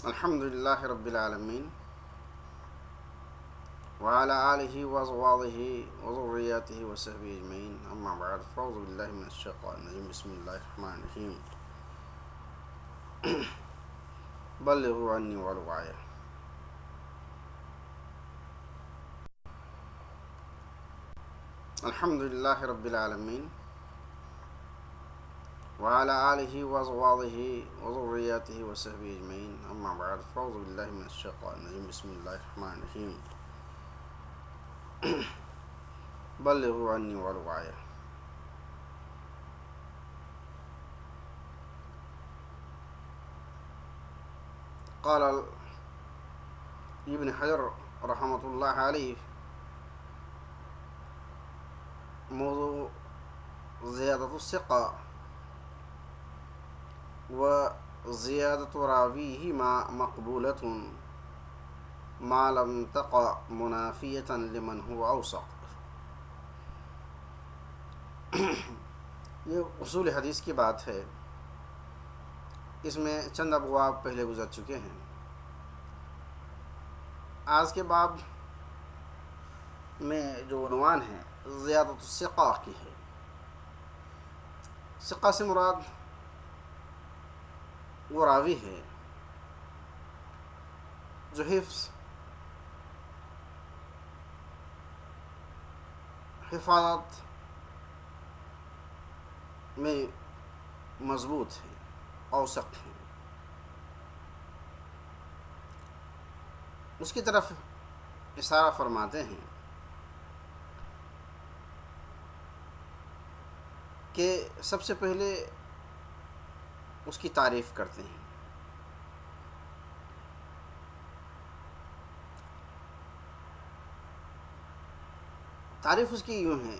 الحمد لله رب العالمين وعلى آله وأزواجه وذرياته وصحبه أجمعين أما بعد فأعوذ بالله من الشيطان الرجيم بسم الله الرحمن الرحيم بلغوا عني ولو آية. الحمد لله رب العالمين وعلى آله وأزواجه وذرياته وصحبه أجمعين أما بعد فأعوذ بالله من الشيطان الرجيم بسم الله الرحمن الرحيم بلغوا عني ولو آية. قال ابن حجر رحمة الله عليه موضوع زيادة الثقة وزيادة راويهما مقبولة ما لم تقع منافية لمن هو أوثق. یہ اصول حدیث کی بات ہے. اس میں چند ابواب پہلے گزر چکے ہیں. آج کے باب میں جو عنوان ہے زیادت الثقہ کی ہے. ثقہ سے مراد وہ راوی ہے جو حفاظت میں مضبوط ہے، اوثق ہے. اس کی طرف اشارہ فرماتے ہیں کہ سب سے پہلے اس کی تعریف کرتے ہیں. تعریف اس کی یوں ہے: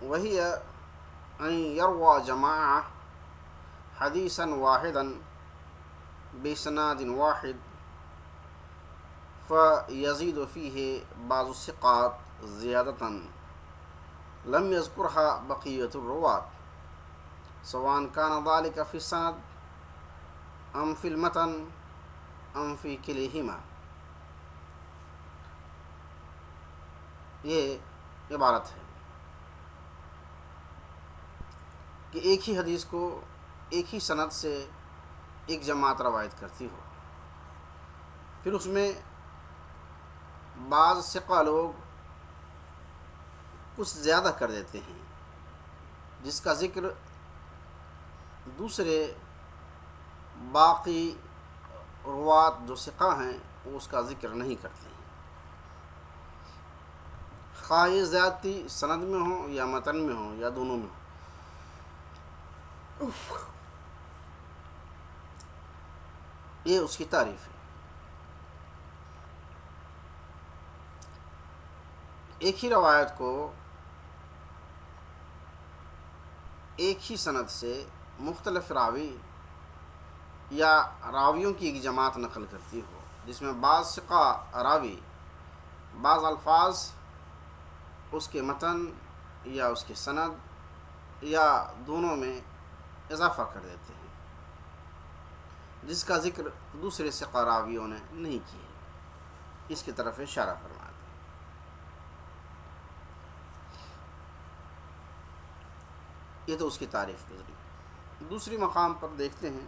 وہی ان یروى جماعہ حدیثا واحدا بسناد واحد فیزید فیہ بعض الثقات زیادۃ لم یذکرها بقیۃ الرواة سواء کان ذلک فی السند ام فی المتن ام فی کلیہما. یہ عبارت ہے کہ ایک ہی حدیث کو ایک ہی سند سے ایک جماعت روایت کرتی ہو، پھر اس میں بعض ثقہ لوگ کچھ زیادہ کر دیتے ہیں جس کا ذکر دوسرے باقی روات جو ثقہ ہیں وہ اس کا ذکر نہیں کرتے ہیں، خواہ یہ زیادتی سند میں ہو یا متن میں ہو یا دونوں میں ہو. یہ اس کی تعریف ہے. ایک ہی روایت کو ایک ہی سند سے مختلف راوی یا راویوں کی ایک جماعت نقل کرتی ہو، جس میں بعض ثقہ راوی بعض الفاظ اس کے متن یا اس کے سند یا دونوں میں اضافہ کر دیتے ہیں جس کا ذکر دوسرے ثقہ راویوں نے نہیں کیا. اس کی طرف اشارہ فرماتے ہیں. یہ تو اس کی تعریف گزری. دوسری مقام پر دیکھتے ہیں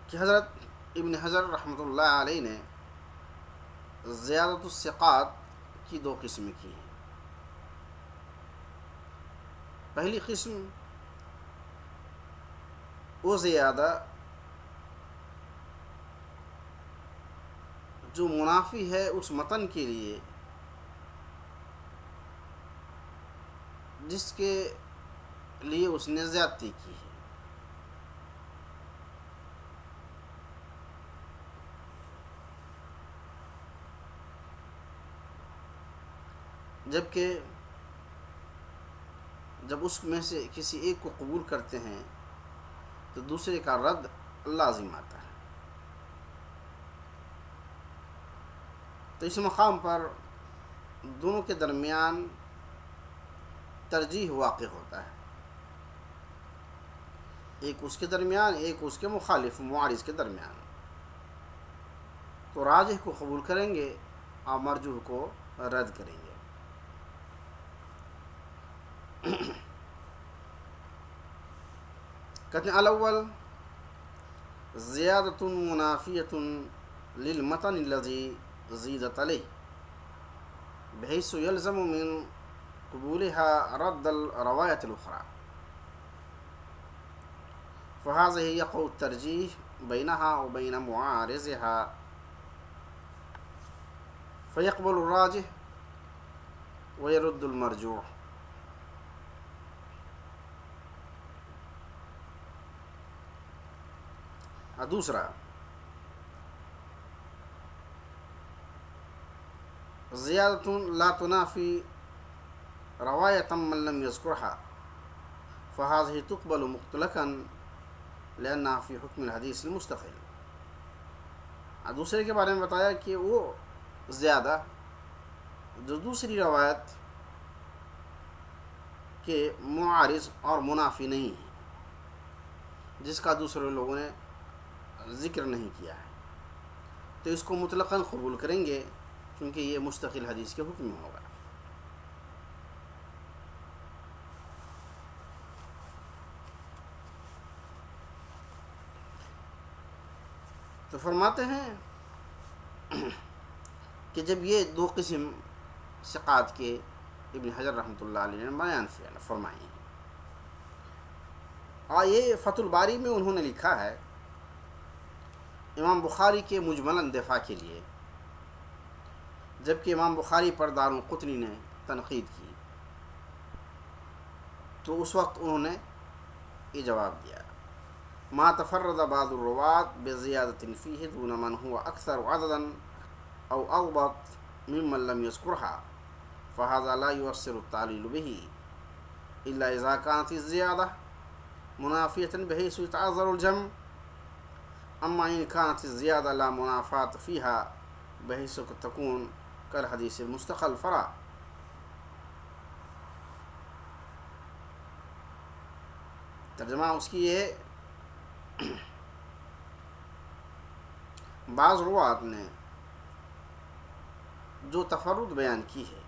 کہ حضرت ابن حجر رحمۃ اللہ علیہ نے زیادت الثقات کی دو قسمیں کی ہیں. پہلی قسم وہ زیادہ جو منافی ہے اس متن کے لیے جس کے لیے اس نے زیادتی کی ہے، جبکہ جب اس میں سے کسی ایک کو قبول کرتے ہیں تو دوسرے کا رد لازم آتا ہے. تو اس مقام پر دونوں کے درمیان ترجیح واقع ہوتا ہے. ایک اس کے درمیان، ایک اس کے مخالف معارض کے درمیان، تو راجح کو قبول کریں گے اور مرجوح کو رد کریں گے۔ کہتے ہیں الاول زیادۃ منافیۃ للمتن الذی زیدت علیہ بحیث یلزم من قبولها رد الروایت الاخرى، فهذه يقع الترجیح بینها وبین معارضها، فيقبل الراجح ويرد المرجوح۔ دوسرا زیادۃ لا تنافی روایۃ من لم یذکرها، فهذه تقبل مطلقا لأنها في حکم الحدیث المستقل۔ دوسرے کے بارے میں بتایا کہ وہ زیادہ جو دوسری روایت کے معارض اور منافی نہیں ہے، جس کا دوسرے لوگوں نے ذکر نہیں کیا ہے، تو اس کو مطلقاً قبول کریں گے کیونکہ یہ مستقل حدیث کے حکم میں ہوگا۔ تو فرماتے ہیں کہ جب یہ دو قسم ثقات کے ابن حجر رحمۃ اللہ علیہ نے بیان فرمائے ہیں، اور یہ فتح الباری میں انہوں نے لکھا ہے امام بخاری کے مجملاً دفاع کے لیے، جبکہ امام بخاری پر دارالقطنی نے تنقید کی، تو اس وقت انہوں نے یہ جواب دیا: ما تفرد بعض الرواة بزیادۃ فیہ دون من هو اکثر عددا او اضبط ممن لم يذکرها، فهذا لا يؤثر التعلیل به الا اذا كانت الزیادہ منافیة بحیث يتعذر الجمع، اما ان كانت الزیادہ لا منافات فيها بحیث تكون كالحدیث المستقل فرا۔ ترجمہ اس کی یہ بعض روات نے جو تفرد بیان کی ہے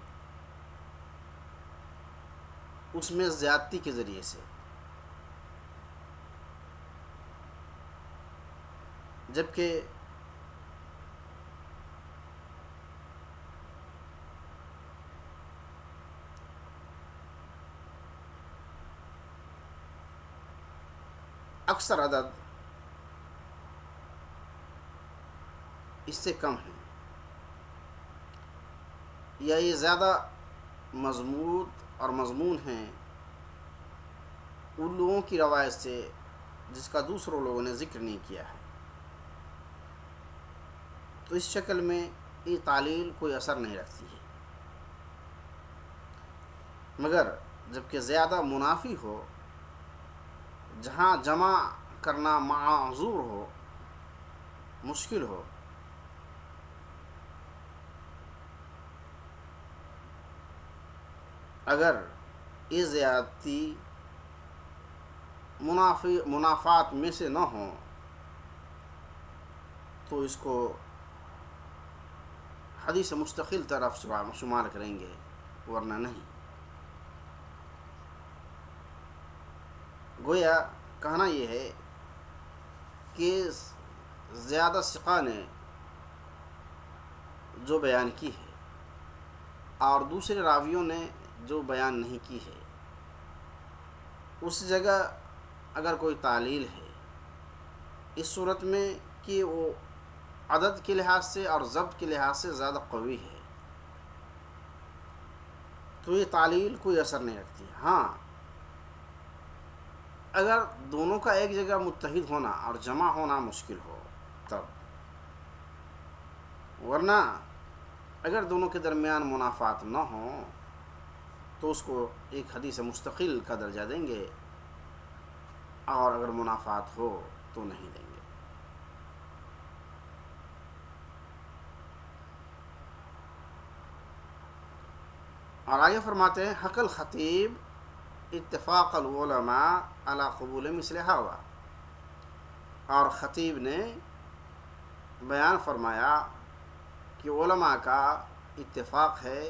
اس میں زیادتی کے ذریعے سے، جبکہ اکثر عدد اس سے کم ہیں، یا یہ زیادہ مضمود اور مضمون ہیں ان لوگوں کی روایت سے جس کا دوسروں لوگوں نے ذکر نہیں کیا ہے، تو اس شکل میں یہ تعلیل کوئی اثر نہیں رکھتی ہے، مگر جبکہ زیادہ منافی ہو، جہاں جمع کرنا معذور ہو، مشکل ہو، اگر یہ زیادتی منافات میں سے نہ ہوں تو اس کو حدیث مستقل طرف شمار کریں گے، ورنہ نہیں۔ گویا کہنا یہ ہے کہ زیادہ ثقہ نے جو بیان کی ہے اور دوسرے راویوں نے جو بیان نہیں کی ہے، اس جگہ اگر کوئی تعلیل ہے اس صورت میں کہ وہ عدد کے لحاظ سے اور ضبط کے لحاظ سے زیادہ قوی ہے، تو یہ تعلیل کوئی اثر نہیں رکھتی۔ ہاں، اگر دونوں کا ایک جگہ متحد ہونا اور جمع ہونا مشکل ہو تب، ورنہ اگر دونوں کے درمیان منافات نہ ہوں تو اس کو ایک حدیث مستقل کا درجہ دیں گے، اور اگر منافات ہو تو نہیں دیں گے۔ اور آگے فرماتے ہیں حق الخطیب اتفاق العلماء علی قبول مثل هذا، اور خطیب نے بیان فرمایا کہ علماء کا اتفاق ہے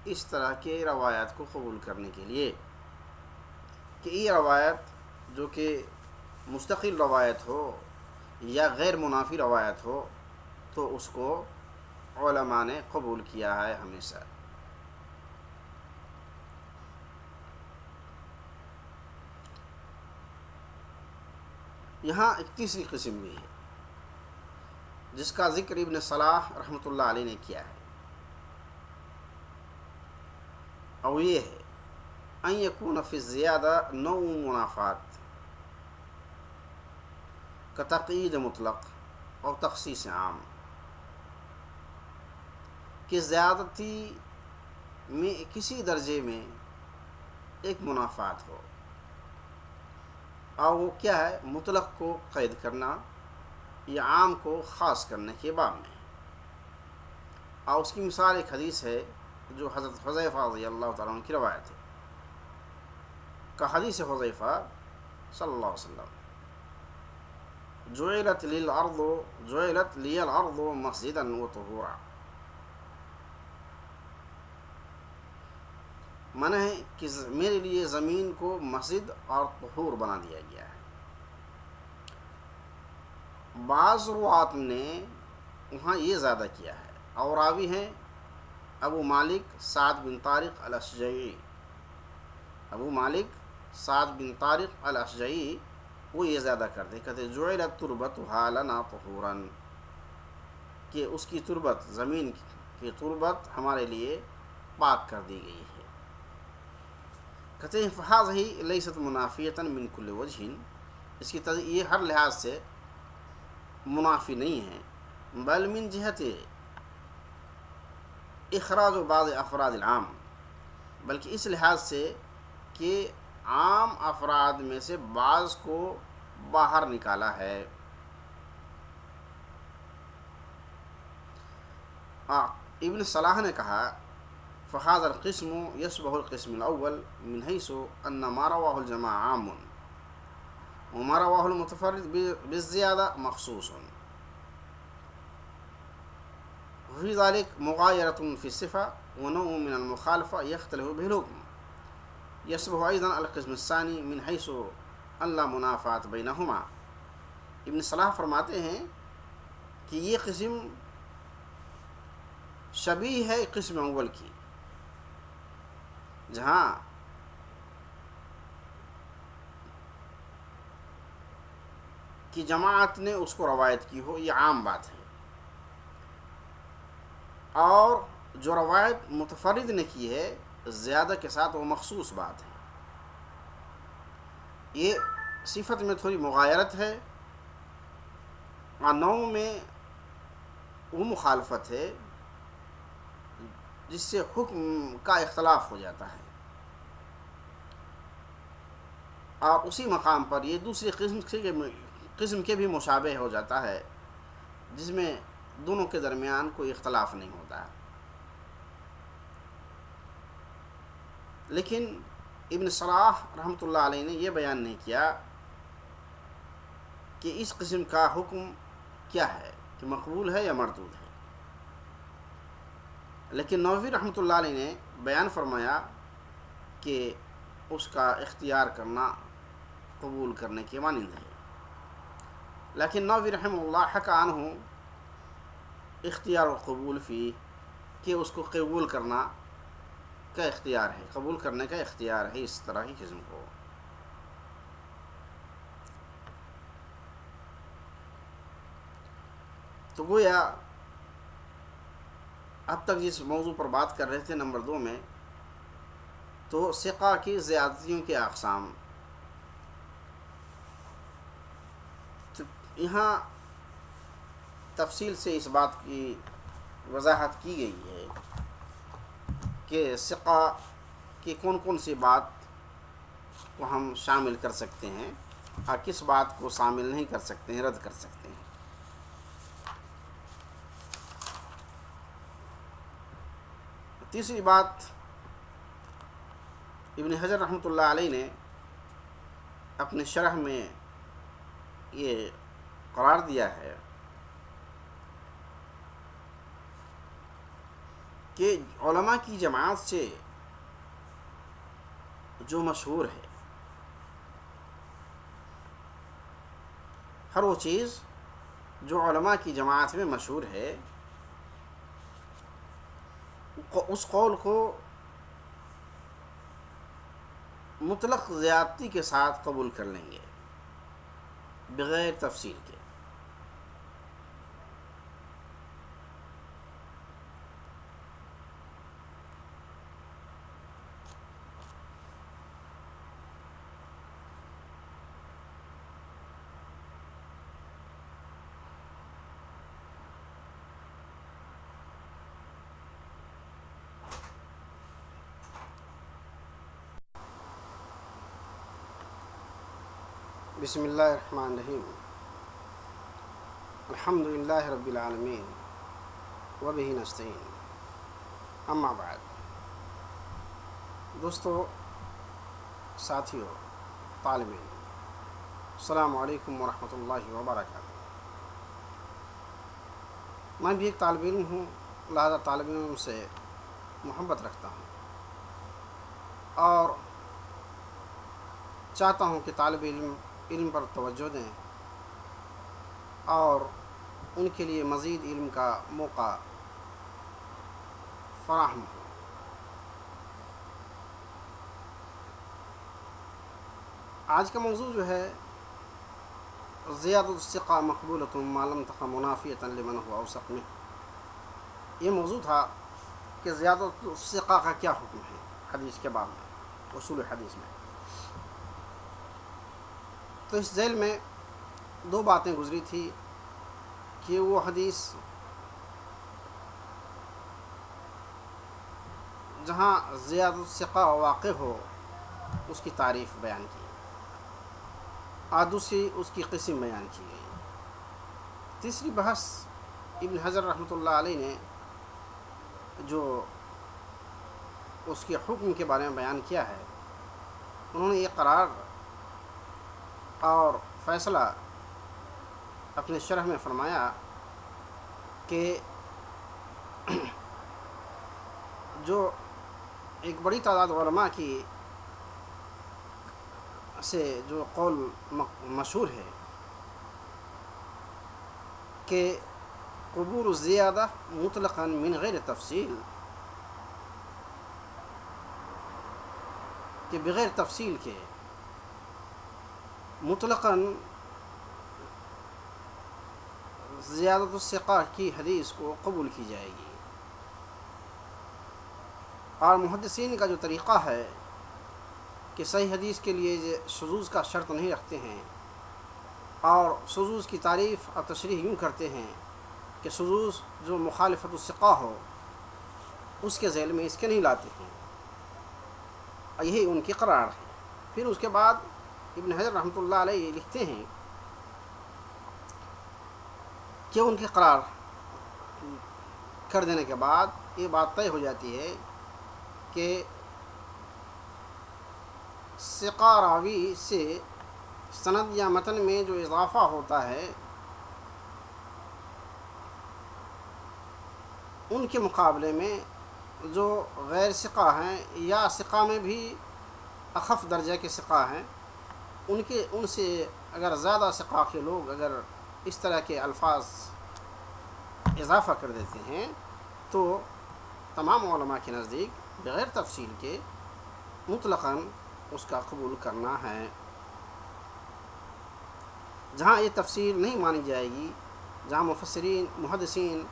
اس طرح کے روایات کو قبول کرنے کے لیے کہ یہ روایت جو کہ مستقل روایت ہو یا غیر منافی روایت ہو تو اس کو علماء نے قبول کیا ہے ہمیشہ۔ یہاں ایک تیسری قسم بھی ہے جس کا ذکر ابن صلاح رحمۃ اللہ علیہ نے کیا ہے، اور یہ ہے ان یکون فی الزیادہ نوع منافات کتقیید مطلق اور تخصیص عام، کہ زیادتی میں کسی درجے میں ایک منافات ہو، اور وہ کیا ہے؟ مطلق کو قید کرنا یا عام کو خاص کرنے کے باب میں۔ اور اس کی مثال ایک حدیث ہے جو حضرت حذیفہ رضی اللہ تعالیٰ عنہ کی روایت ہے، کہ حدیث حذیفہ صلی اللہ علیہ وسلم جعلت لی الارض مسجدا وطہورا، منع ہے کہ میرے لیے زمین کو مسجد اور طہور بنا دیا گیا ہے۔ بعض روات نے وہاں یہ زیادہ کیا ہے، اور راوی ہیں ابو مالک سعد بن طارق الاشجعی، ابو مالک سعد بن طارق الاشجعی وہ یہ زیادہ کرتے، کہتے جعلت تربتها لنا طہورا، کہ اس کی تربت، زمین کی تربت ہمارے لیے پاک کر دی گئی ہے۔ کہتے ہیں فهذه لیست منافیۃ من کل وجہ، اس کی یہ ہر لحاظ سے منافی نہیں ہے، بل من جہت اخراج بعض افراد العام، بلکہ اس لحاظ سے کہ عام افراد میں سے بعض کو باہر نکالا ہے۔ ابن صلاح نے کہا فهذا القسم يشبه القسم الأول من حيث أن ما رواه الجماعة عام وما رواه المتفرد بالزيادة مخصوص، وفي ذلك مغايرة في الصفة ونوع من المخالفة يختلف به الحكم، يشبه أيضا القسم الثاني من حيث أن لا منافات بينهما۔ ابن صلاح فرماتے ہیں کہ یہ قسم شبیہ ہے قسم اول کی، جہاں کی جماعت نے اس کو روایت کی ہو، یہ عام بات ہے، اور جو روایت متفرد نے کی ہے زیادہ کے ساتھ وہ مخصوص بات ہے۔ یہ صفت میں تھوڑی مغایرت ہے اور نوع میں وہ مخالفت ہے جس سے حکم کا اختلاف ہو جاتا ہے، اور اسی مقام پر یہ دوسری قسم کے بھی مشابہ ہو جاتا ہے جس میں دونوں کے درمیان کوئی اختلاف نہیں ہوتا۔ لیکن ابن صلاح رحمۃ اللہ علیہ نے یہ بیان نہیں کیا کہ اس قسم کا حکم کیا ہے، کہ مقبول ہے یا مردود ہے، لیکن نووی رحمۃ اللہ علیہ نے بیان فرمایا کہ اس کا اختیار کرنا قبول کرنے کے مانند ہے۔ لیکن نووی رحمہ اللہ حکى عنہ اختیار و قبول فی، کہ اس کو قبول کرنا کا اختیار ہے، قبول کرنے کا اختیار ہے اس طرح کی قسم کو۔ تو گویا اب تک جس موضوع پر بات کر رہے تھے نمبر 2 میں، تو ثقہ کی زیادتیوں کے اقسام، تو یہاں تفصیل سے اس بات کی وضاحت کی گئی ہے کہ ثقہ کی کون کون سی بات کو ہم شامل کر سکتے ہیں اور کس بات کو شامل نہیں کر سکتے ہیں، رد کر سکتے ہیں۔ تیسری بات ابن حجر رحمۃ اللہ علیہ نے اپنے شرح میں یہ قرار دیا ہے کہ علماء کی جماعت سے جو مشہور ہے، ہر وہ چیز جو علماء کی جماعت میں مشہور ہے اس قول کو مطلق زیادتی کے ساتھ قبول کر لیں گے بغیر تفصیل کے۔ بسم اللہ الرحمن الرحیم، الحمد للہ رب العالمین وبہ نستعین، اما بعد۔ دوستو، ساتھیو، طالب علم، السلام علیکم ورحمۃ اللہ وبرکاتہ۔ میں بھی ایک طالب علم ہوں، لہذا طالب علم سے محبت رکھتا ہوں اور چاہتا ہوں کہ طالب علم پر توجہ دیں اور ان کے لیے مزید علم کا موقع فراہم ہو۔ آج کا موضوع جو ہے زیادۃ الثقہ مقبولۃ ما لم تکن منافیۃ لمن هو اوثق منہ، یہ موضوع تھا کہ زیادۃ الثقہ کا کیا حکم ہے حدیث کے باب میں، اصول حدیث میں۔ تو اس ذیل میں دو باتیں گزری تھی کہ وہ حدیث جہاں زیادۃ الثقہ واقع ہو اس کی تعریف بیان کی اور دوسری اس کی قسم بیان کی گئی۔ تیسری بحث ابن حجر رحمۃ اللہ علیہ نے جو اس کے حکم کے بارے میں بیان کیا ہے، انہوں نے یہ قرار اور فیصلہ اپنے شرح میں فرمایا کہ جو ایک بڑی تعداد علماء کی سے جو قول مشہور ہے کہ قبول الزیادہ مطلقاً من غیر تفصیل، کہ بغیر تفصیل کے مطلقاً زیادۃ الثقہ کی حدیث کو قبول کی جائے گی۔ اور محدثین کا جو طریقہ ہے کہ صحیح حدیث کے لیے شذوذ کا شرط نہیں رکھتے ہیں اور شذوذ کی تعریف اور تشریح یوں کرتے ہیں کہ شذوذ جو مخالفت الثقہ ہو اس کے ذیل میں اس کے نہیں لاتے ہیں، اور یہی ان کی قرار ہے۔ پھر اس کے بعد ابن حجر رحمۃ اللہ علیہ لکھتے ہیں کہ ان کی قرار کر دینے کے بعد یہ بات طے ہو جاتی ہے کہ ثقہ راوی سے سند یا متن میں جو اضافہ ہوتا ہے ان کے مقابلے میں جو غیر ثقہ ہیں یا ثقہ میں بھی اخف درجہ کے ثقہ ہیں، ان سے اگر زیادہ ثقہ کے لوگ اگر اس طرح کے الفاظ اضافہ کر دیتے ہیں تو تمام علماء کے نزدیک بغیر تفصیل کے مطلقاً اس کا قبول کرنا ہے۔ جہاں یہ تفصیل نہیں مانی جائے گی، جہاں محدثین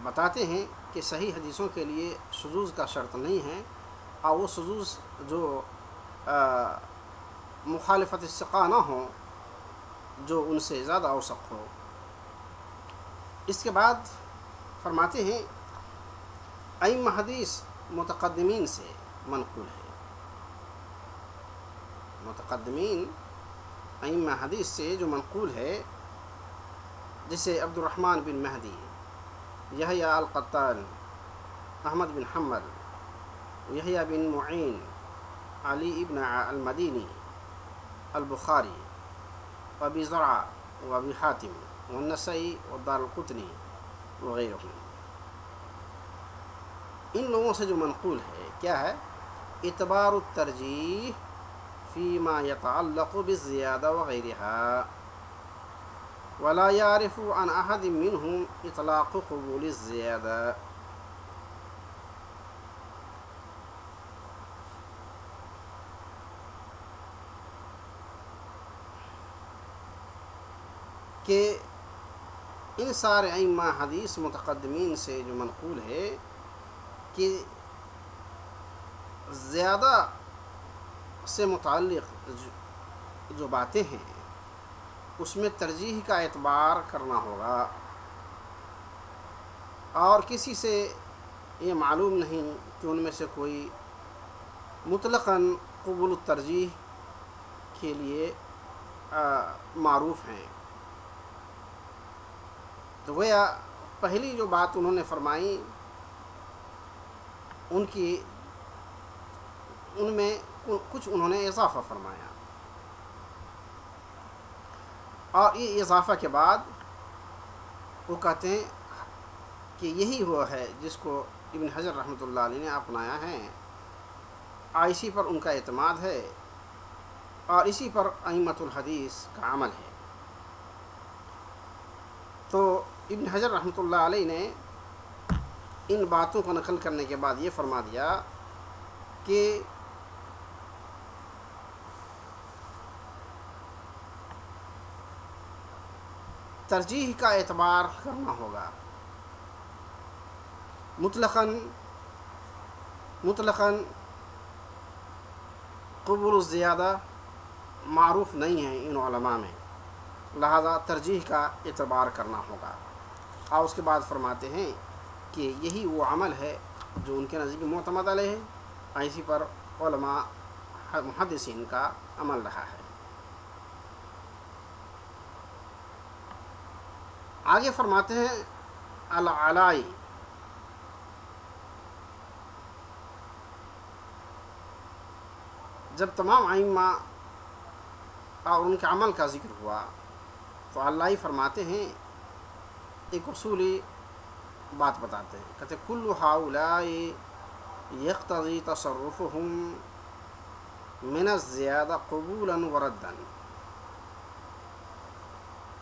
بتاتے ہیں کہ صحیح حدیثوں کے لیے شذوذ کا شرط نہیں ہے اور وہ شذوذ جو مخالفت الثقہ نہ ہو، جو ان سے زیادہ اوثق ہو۔ اس کے بعد فرماتے ہیں ائمہ حدیث متقدمین سے منقول ہے، متقدمین ائمہ حدیث سے جو منقول ہے، جیسے عبد الرحمن بن مہدی، یحییٰ القطان، احمد بن حنبل، یحییٰ بن معین، علی ابن المدینی البخاری وابی زرع وابی حاتم والنسائی والدار القطنی وغیرہ. ان لوگوں سے جو منقول ہے کیا ہے؟ اعتبار الترجیح فیما یتعلق بالزیادہ وغیرها ولا يعرف عن احد منهم اطلاق قبول الزیادہ. کہ ان سارے ائمہ حدیث متقدمین سے جو منقول ہے کہ زیادہ سے متعلق جو باتیں ہیں اس میں ترجیح کا اعتبار کرنا ہوگا، اور کسی سے یہ معلوم نہیں کہ ان میں سے کوئی مطلقاً قبول الترجیح کے لیے معروف ہیں. تو گویا پہلی جو بات انہوں نے فرمائی ان میں کچھ انہوں نے اضافہ فرمایا، اور یہ اضافہ کے بعد وہ کہتے ہیں کہ یہی وہ ہے جس کو ابن حجر رحمۃ اللہ علیہ نے اپنایا ہے، اسی پر ان کا اعتماد ہے، اور اسی پر ائمۃ الحدیث کا عمل ہے. تو ابن حجر رحمۃ اللہ علیہ نے ان باتوں کو نقل کرنے کے بعد یہ فرما دیا کہ ترجیح کا اعتبار کرنا ہوگا، مطلقاً قبول الزیادہ معروف نہیں ہے ان علماء میں، لہذا ترجیح کا اعتبار کرنا ہوگا. اور اس کے بعد فرماتے ہیں کہ یہی وہ عمل ہے جو ان کے نزدیک معتمد علیہ ہے، اسی پر علماء محدثین کا عمل رہا ہے. آگے فرماتے ہیں العلائی، جب تمام ائمہ اور ان کے عمل کا ذکر ہوا تو علائی فرماتے ہیں ایک اصولی بات بتاتے ہیں، کہتے کل ہؤلاء یقتضی تصرفهم من الزیادہ قبولا وردا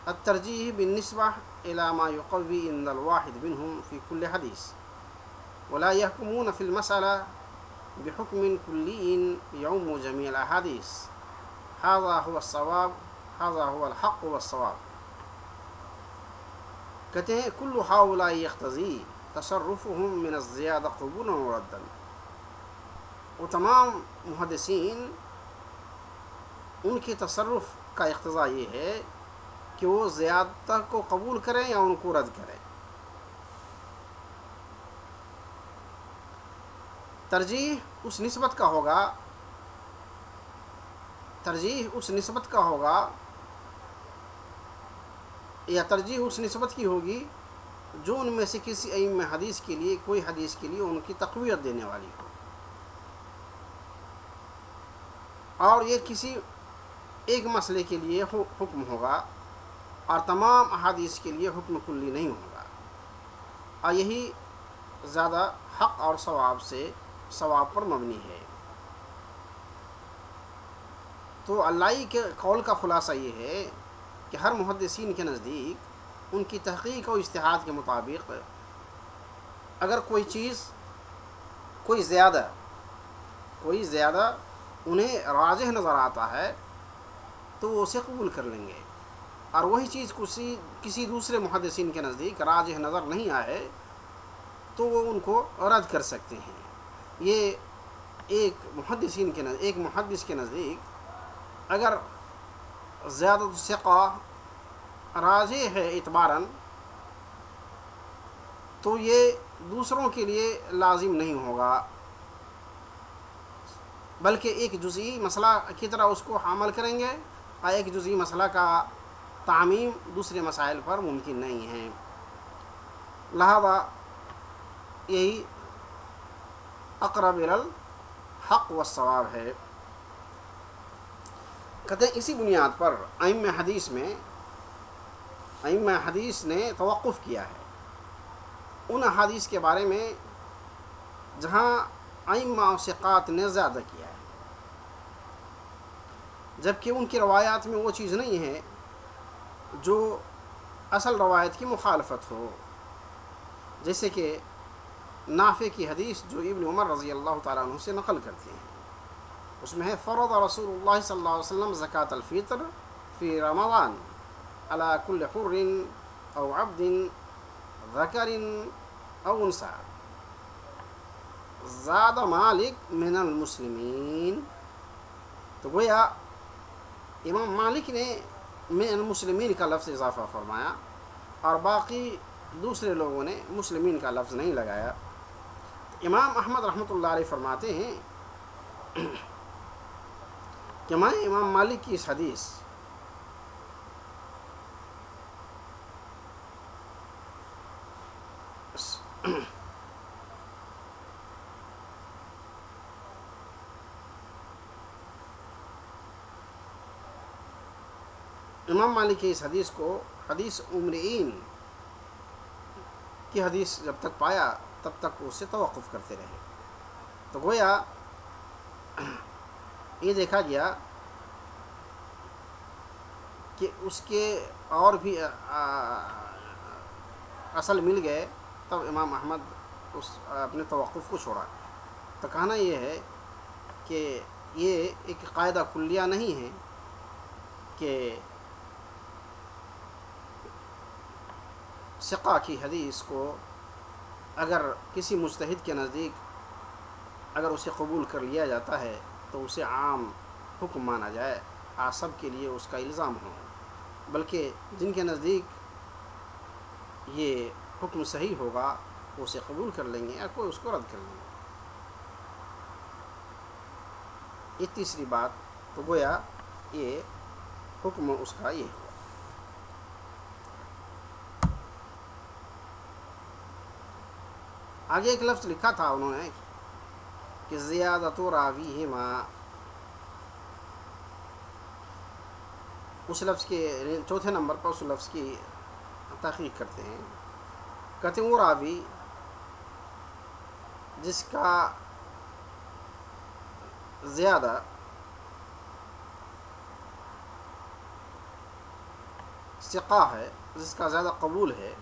الترجیح بالنسبة إلى ما يقوي عند الواحد منهم في كل حديث ولا يحكمون في المسألة بحكم كلي يعم جميع الأحاديث. هذا هو الصواب، هذا هو الحق والصواب. کہتے ہیں کل ہؤلاء یقتضی تصرفهم من الزیادہ قبولا وردا، وہ تمام محدثین ان کے تصرف کا اقتضا یہ ہے کہ وہ زیادہ کو قبول کریں یا ان کو رد کریں. ترجیح اس نسبت کا ہوگا یا ترجیح اس نسبت کی ہوگی جو ان میں سے کسی ائمہ حدیث کے لیے کوئی حدیث کے لیے ان کی تقویت دینے والی ہو، اور یہ کسی ایک مسئلے کے لیے حکم ہوگا اور تمام احادیث کے لیے حکم کلی نہیں ہوگا، اور یہی زیادہ حق اور ثواب پر مبنی ہے. تو علائی کے قول کا خلاصہ یہ ہے کہ ہر محدثین کے نزدیک ان کی تحقیق اور اجتہاد کے مطابق اگر کوئی چیز کوئی زیادہ انہیں راجح نظر آتا ہے تو وہ اسے قبول کر لیں گے، اور وہی چیز کسی دوسرے محدثین کے نزدیک راجح نظر نہیں آئے تو وہ ان کو رد کر سکتے ہیں. یہ ایک محدث کے نزدیک اگر زیادہ ثقہ راجح ہے اعتباراً تو یہ دوسروں کے لیے لازم نہیں ہوگا، بلکہ ایک جزئی مسئلہ کی طرح اس کو عمل کریں گے، اور ایک جزئی مسئلہ کا تعمیم دوسرے مسائل پر ممکن نہیں ہے. لہذا یہی اقرب الی الحق والصواب ہے. کہتے ہیں اسی بنیاد پر ائمہ حدیث نے توقف کیا ہے ان احادیث کے بارے میں جہاں ائمہ و ثقات نے زیادہ کیا ہے، جبکہ ان کی روایات میں وہ چیز نہیں ہے جو اصل روایت کی مخالفت ہو، جیسے کہ نافع کی حدیث جو ابن عمر رضی اللہ تعالیٰ عنہ سے نقل کرتے ہیں، اس میں ہے فرض رسول اللہ صلی اللہ علیہ وسلم زکوٰۃ الفطر فی رمضان علی کل حر او عبد ذکر او انثی زاد مالک من المسلمین. تو گویا امام مالک نے من المسلمین کا لفظ اضافہ فرمایا اور باقی دوسرے لوگوں نے مسلمین کا لفظ نہیں لگایا. امام احمد رحمۃ اللہ علیہ فرماتے ہیں کہ میں امام مالک کی اس حدیث امام مالک کی اس حدیث کو حدیث عمرین کی حدیث جب تک پایا تب تک اس سے توقف کرتے رہے. تو گویا یہ دیکھا گیا کہ اس کے اور بھی اصل مل گئے، تب امام احمد اس اپنے توقف کو چھوڑا. تو کہنا یہ ہے کہ یہ ایک قاعدہ کلیہ نہیں ہے کہ ثقہ کی حدیث کو اگر کسی مجتہد کے نزدیک اگر اسے قبول کر لیا جاتا ہے تو اسے عام حکم مانا جائے، سب کے لیے اس کا الزام ہو، بلکہ جن کے نزدیک یہ حکم صحیح ہوگا وہ اسے قبول کر لیں گے یا کوئی اس کو رد کر لیں گے. یہ تیسری بات. تو گویا یہ حکم اس کا یہ ہوا. آگے ایک لفظ لکھا تھا انہوں نے کہ زیادۃ راویہما، اس لفظ کے چوتھے نمبر پر اس لفظ کی تحقیق کرتے ہیں. کہتے ہیں وہ راوی جس کا زیادہ ثقہ ہے، جس کا زیادہ قبول ہے،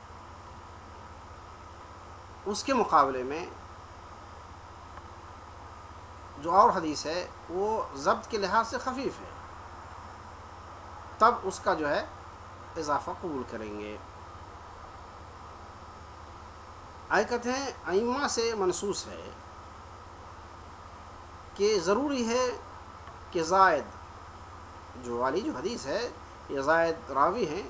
اس کے مقابلے میں جو اور حدیث ہے وہ ضبط کے لحاظ سے خفیف ہے، تب اس کا جو ہے اضافہ قبول کریں گے. آئے کہتے ہیں ائمہ سے منصوص ہے کہ ضروری ہے کہ زائد جو حدیث ہے یہ زائد راوی ہیں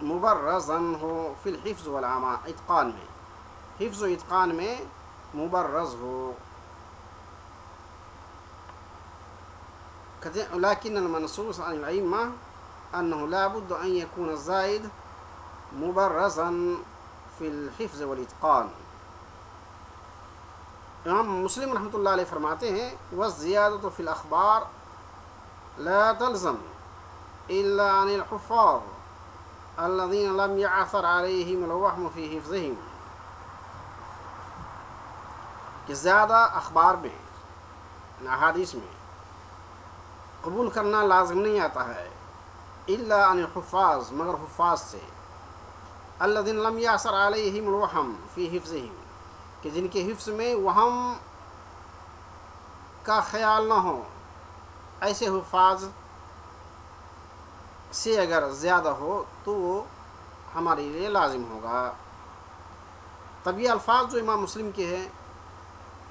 مبرزن ہو فی الحفظ اتقان میں، حفظ و اتقان میں مبرز ہو. کہتے ہیں لیکن المنصوص عن الائمہ انہ لا بد ان یکون الزائد مبرزن فی الحفظ والاتقان. امام مسلم رحمۃ اللہ علیہ فرماتے ہیں والزیادۃ فی الاخبار لا تلزم الا عن الحفاظ الذین لم یعثر علیہم الوہم فی حفظہم. کہ زیادہ اخبار میں احادیث میں قبول کرنا لازم نہیں آتا ہے الا عن الحفاظ، مگر حفاظ سے، الذین لم یعثر علیہم الوہم فی حفظہم، کہ جن کے حفظ میں وہم کا خیال نہ ہو، ایسے حفاظ سے اگر زیادہ ہو تو وہ ہمارے لیے لازم ہوگا. تب یہ الفاظ جو امام مسلم کے ہیں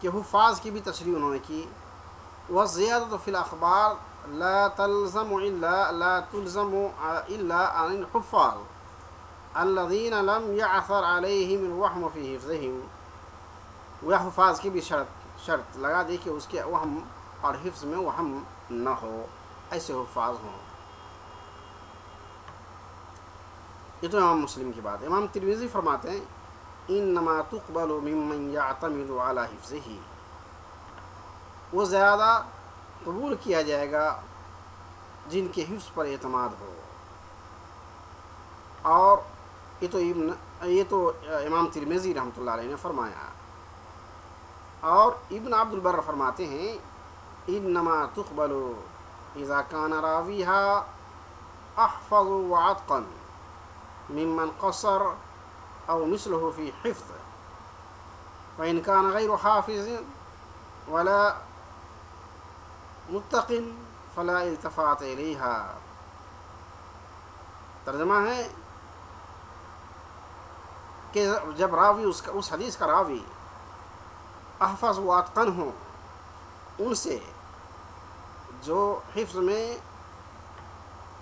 کہ حفاظ کی بھی تشریح انہوں نے کی. والزیادۃ فی الاخبار لا تلزم الا عن الحفاظ الذین لم یعثر علیہم الوہم فی حفظہم. وہ حفاظ کی بھی شرط لگا دی کہ اس کے وہم اور حفظ میں وہم نہ ہو، ایسے حفاظ ہوں. یہ تو امام مسلم کی بات ہے. امام ترمذی فرماتے ہیں انما تقبل ممن یعتمد علی حفظہ، وہ زیادہ قبول کیا جائے گا جن کے حفظ پر اعتماد ہو. اور یہ تو امام ترمذی رحمۃ اللہ علیہ نے فرمایا. اور ابن عبد البر فرماتے ہیں انما تقبل اذا كان راويها احفظ واتقن ممن قصر او مثله في حفظ فان كان غير حافظ ولا متقن فلا التفات اليها. ترجمہ ہے کہ جب راوی اس حدیث کا راوی احفظ و اتقن ہوں ان سے جو حفظ میں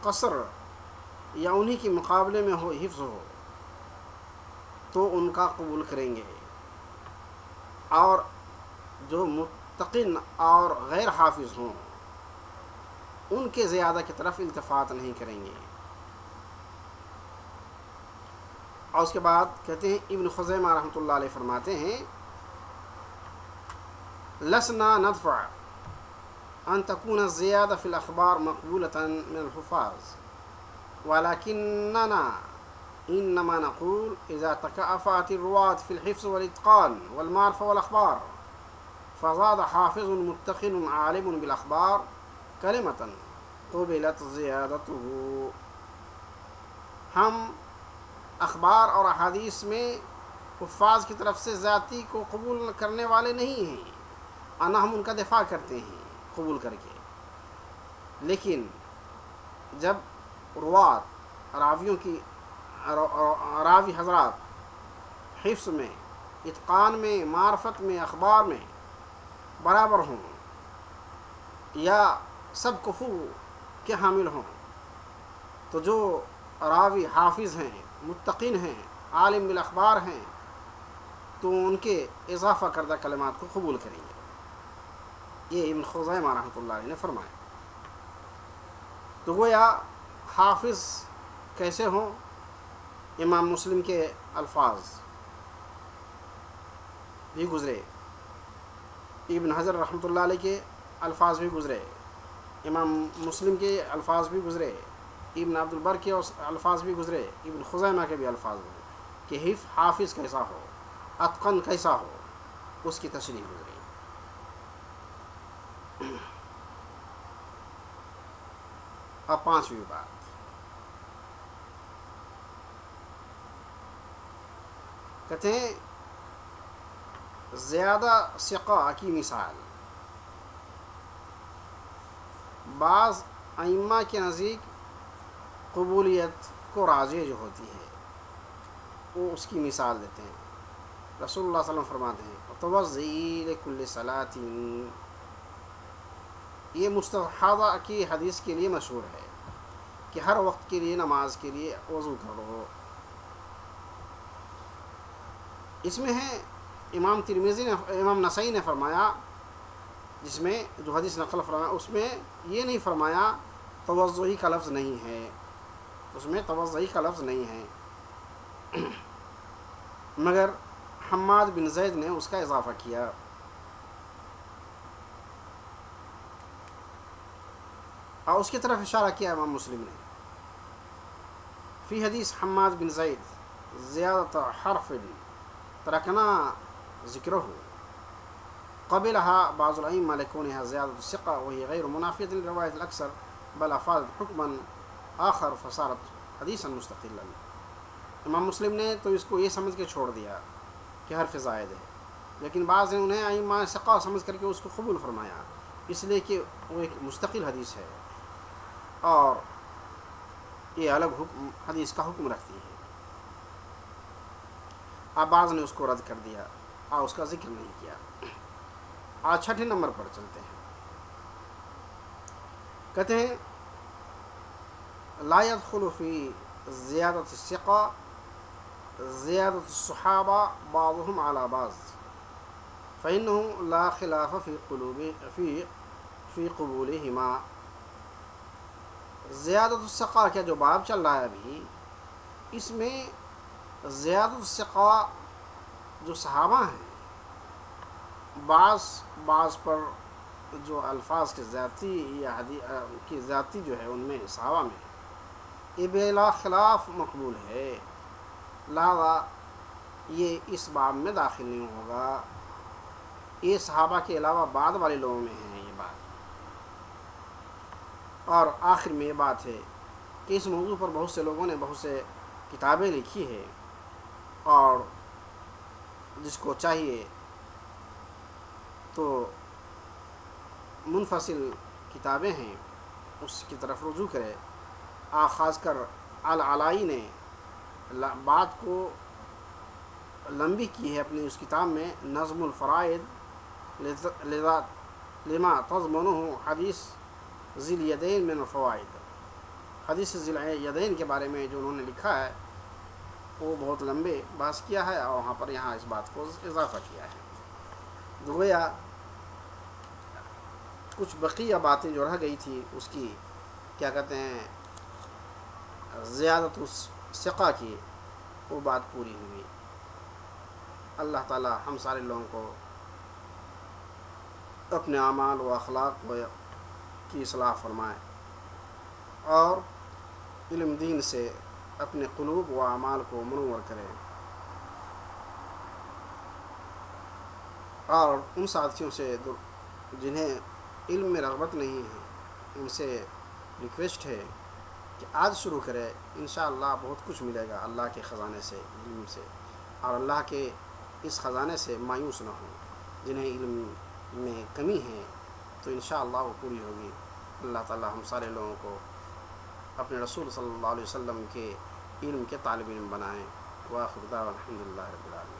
قصر یا انہی کے مقابلے میں ہو حفظ ہو تو ان کا قبول کریں گے. اور جو متقن اور غیر حافظ ہوں ان کے زیادہ کی طرف التفات نہیں کریں گے. اور اس کے بعد کہتے ہیں ابن خزیمہ رحمۃ اللہ علیہ فرماتے ہیں لسنا ندفع ان تكون الزيادة في الأخبار مقبولة من الحفاظ ولكننا إنما نقول إذا تكافأت الرواة في الحفظ والإتقان والمعرفة والأخبار فزاد حافظ متقن عالم بالأخبار كلمة قبلت زيادته. ہم اخبار اور احادیث میں حفاظ کی طرف سے ذاتی کو قبول کرنے والے نہیں ہیں اور نہ ہم ان کا دفاع کرتے ہیں قبول کر کے. لیکن جب راویوں کی راوی حضرات حفظ میں اتقان میں معرفت میں اخبار میں برابر ہوں یا سب کفو کے حامل ہوں تو جو راوی حافظ ہیں متقن ہیں عالم بالاخبار ہیں تو ان کے اضافہ کردہ کلمات کو قبول کریں گے. یہ ابن خزیمہ رحمۃ اللہ علیہ نے فرمایا. تو گویا حافظ کیسے ہوں؟ امام مسلم کے الفاظ بھی گزرے, ابن حجر رحمۃ اللہ علیہ کے الفاظ بھی گزرے, امام مسلم کے الفاظ بھی گزرے, ابن عبد البر کے الفاظ بھی گزرے, ابن خزیمہ کے بھی الفاظ گزرے کہ حافظ کیسا ہو, اتقن کیسا ہو, اس کی تشریح گزری. اب پانچویں بات کہتے ہیں زیادہ ثقہ کی مثال. بعض ائمہ کے نزدیک قبولیت کو راجح جو ہوتی ہے وہ اس کی مثال دیتے ہیں. رسول اللہ صلی اللہ علیہ وسلم فرماتے ہیں توضئی لکل صلاۃ, یہ مستحاضہ کی حدیث کے لیے مشہور ہے کہ ہر وقت کے لیے نماز کے لیے وضو کرو. اس میں ہے امام ترمذی نے امام نسائی نے فرمایا, جس میں جو حدیث نقل فرمایا اس میں یہ نہیں فرمایا توضئی کا لفظ نہیں ہے, اس میں توضئی کا لفظ نہیں ہے, مگر حماد بن زید نے اس کا اضافہ کیا. اور اس کی طرف اشارہ کیا امام مسلم نے فی حدیث حماد بن زید زیادت حرف ترکنا ذکرہ قبلها بعض الائمہ لکونها زیادت الثقہ وہی غیر منافیۃ للروایت الاکثر بل افادت حکما آخر فصارت حدیثا مستقلا. امام مسلم نے تو اس کو یہ سمجھ کے چھوڑ دیا کہ حرف زائد ہے, لیکن بعض نے انہیں ائمہ ثقہ سمجھ کر کے اس کو قبول فرمایا اس لیے کہ وہ ایک مستقل حدیث ہے اور یہ الگ حدیث کا حکم رکھتی ہے. اب بعض نے اس کو رد کر دیا اور اس کا ذکر نہیں کیا. آج چھٹے نمبر پر چلتے ہیں. کہتے ہیں لا يدخل في زیادت الثقہ زیادت الصحابہ بعضهم على بعض فإنه لا خلاف في قبولهما. زیادت الثقہ کا جو باب چل رہا ہے ابھی, اس میں زیادت الثقہ جو صحابہ ہیں بعض پر جو الفاظ کی ذاتی یا کی ذاتی جو ہے ان میں صحابہ میں یہ بلا خلاف مقبول ہے، لہذا یہ اس باب میں داخل نہیں ہوگا، یہ صحابہ کے علاوہ بعد والے لوگوں میں ہیں یہ بات۔ اور آخر میں یہ بات ہے کہ اس موضوع پر بہت سے لوگوں نے بہت سے کتابیں لکھی ہے، اور جس کو چاہیے تو منفصل کتابیں ہیں اس کی طرف رجوع کرے۔ خاص کر العلائی نے بات کو لمبی کی ہے اپنی اس کتاب میں نظم الفرائض لما تضمنہ حدیث ذی الیدین من الفوائد، حدیث ذی الیدین کے بارے میں جو انہوں نے لکھا ہے وہ بہت لمبے بحث کیا ہے، اور وہاں پر یہاں اس بات کو اضافہ کیا ہے۔ گویا کچھ بقیہ باتیں جو رہ گئی تھی اس کی کیا کہتے ہیں زیادت الثقہ کی، وہ بات پوری ہوئی۔ اللہ تعالی ہم سارے لوگوں کو اپنے اعمال و اخلاق کی اصلاح فرمائے، اور علم دین سے اپنے قلوب و اعمال کو منور کرے، اور ان ساتھیوں سے جنہیں علم میں رغبت نہیں ہے ان سے ریکویسٹ ہے کہ آج شروع کرے، انشاءاللہ بہت کچھ ملے گا اللہ کے خزانے سے، علم سے، اور اللہ کے اس خزانے سے مایوس نہ ہوں۔ جنہیں علم میں کمی ہے تو انشاءاللہ وہ پوری ہوگی۔ اللہ تعالی ہم سارے لوگوں کو اپنے رسول صلی اللہ علیہ وسلم کے علم کے طالب علم بنائیں۔ وآخر دعوانا الحمدللہ رب العالمین۔